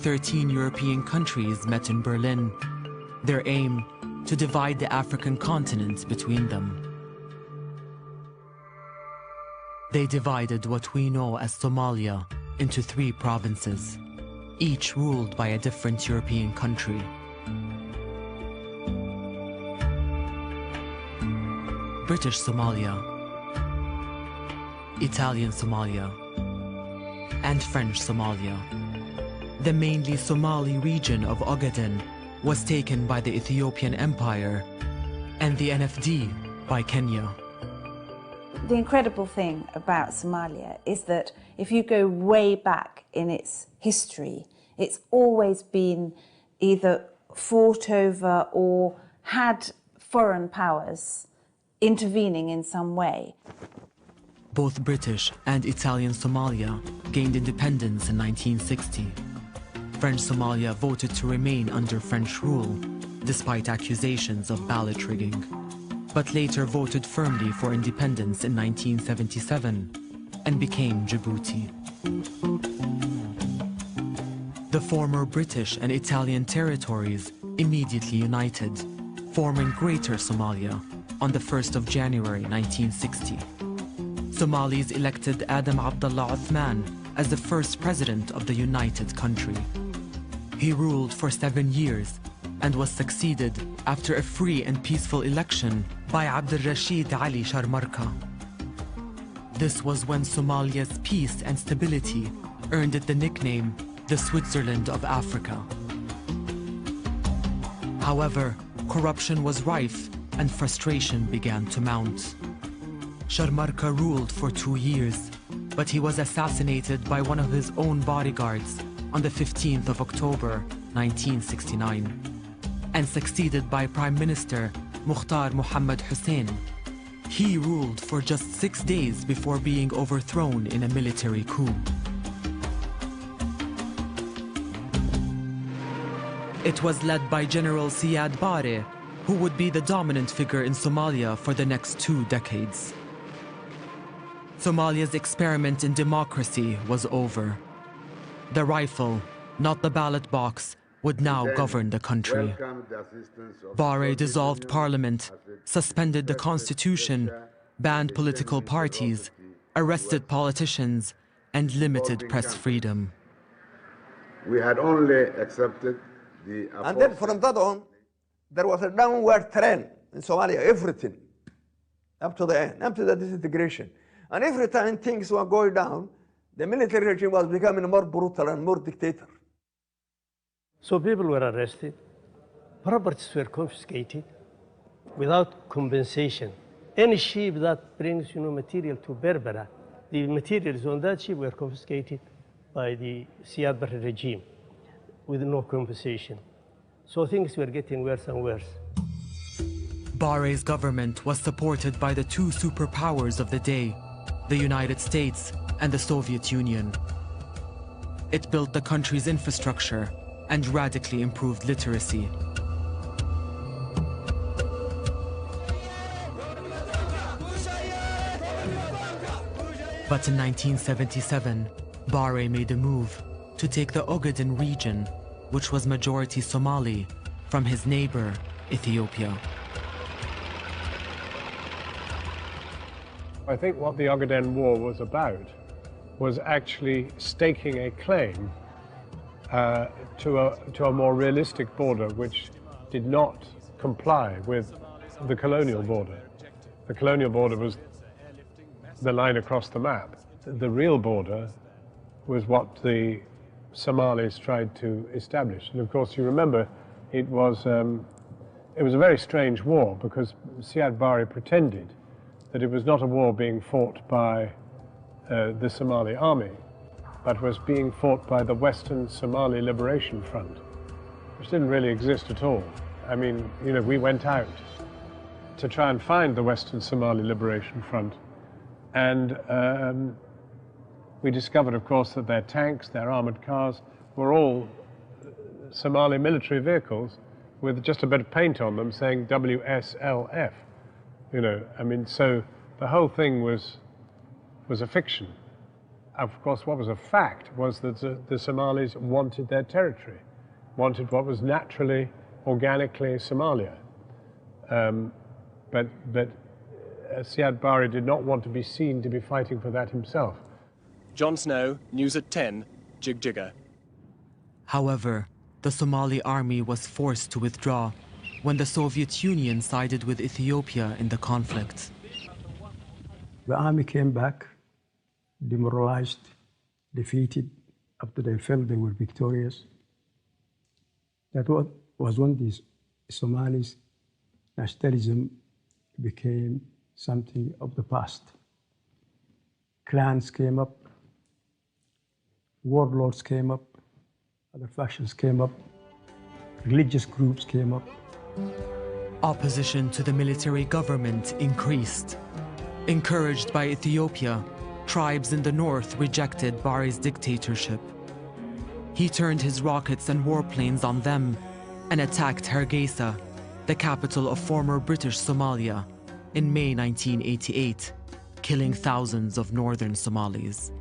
13 European countries met in Berlin, their aim to divide the African continent between them. They divided what we know as Somalia into 3 provinces, each ruled by a different European country. British Somalia, Italian Somalia, and French Somalia. The mainly Somali region of Ogaden was taken by the Ethiopian Empire and the NFD by Kenya. The incredible thing about Somalia is that if you go way back in its history, it's always been either fought over or had foreign powers intervening in some way. Both British and Italian Somalia gained independence in 1960. French Somalia voted to remain under French rule, despite accusations of ballot rigging, but later voted firmly for independence in 1977 and became Djibouti. The former British and Italian territories immediately united, forming Greater Somalia on the 1st of January 1960. Somalis elected Adam Abdullah Othman as the first president of the united country. He ruled for 7 years and was succeeded after a free and peaceful election by Abdel Rashid Ali Sharmarka. This was when Somalia's peace and stability earned it the nickname the Switzerland of Africa. However, corruption was rife and frustration began to mount. Sharmarka ruled for 2 years, but he was assassinated by one of his own bodyguards on the 15th of October, 1969, and succeeded by Prime Minister Mukhtar Mohammed Hussein. He ruled for just 6 days before being overthrown in a military coup. It was led by General Siad Barre, who would be the dominant figure in Somalia for the next 2 decades. Somalia's experiment in democracy was over. The rifle, not the ballot box, would now govern the country. Barre dissolved parliament, suspended the constitution, banned political parties, arrested politicians, and limited press freedom. We had only accepted the... And then from that on, there was a downward trend in Somalia, everything, up to the end, up to the disintegration. And every time things were going down, the military regime was becoming more brutal and more dictator. So people were arrested, properties were confiscated without compensation. Any ship that brings material to Berbera, the materials on that ship were confiscated by the Siad Barre regime with no compensation. So things were getting worse and worse. Barre's government was supported by the 2 superpowers of the day, the United States and the Soviet Union. It built the country's infrastructure and radically improved literacy. But in 1977, Barre made a move to take the Ogaden region, which was majority Somali, from his neighbor, Ethiopia. I think what the Ogaden War was about was actually staking a claim to a more realistic border which did not comply with the colonial border. The colonial border was the line across the map. The real border was what the Somalis tried to establish. And of course, you remember, it was a very strange war because Siad Barre pretended that it was not a war being fought by the Somali army, but was being fought by the Western Somali Liberation Front, which didn't really exist at all. I mean, we went out to try and find the Western Somali Liberation Front, and we discovered, of course, that their tanks, their armored cars, were all Somali military vehicles with just a bit of paint on them saying WSLF. So the whole thing was a fiction. Of course, what was a fact was that the Somalis wanted their territory, wanted what was naturally, organically Somalia. But Siad Barre did not want to be seen to be fighting for that himself. Jon Snow, News at 10, Jigjiga. However, the Somali army was forced to withdraw when the Soviet Union sided with Ethiopia in the conflict. The army came back, demoralized, defeated, up to they felt they were victorious. That was when the Somalis' nationalism became something of the past. Clans came up, warlords came up, other factions came up, religious groups came up. Opposition to the military government increased. Encouraged by Ethiopia, tribes in the north rejected Barre's dictatorship. He turned his rockets and warplanes on them and attacked Hargeisa, the capital of former British Somalia, in May 1988, killing thousands of northern Somalis.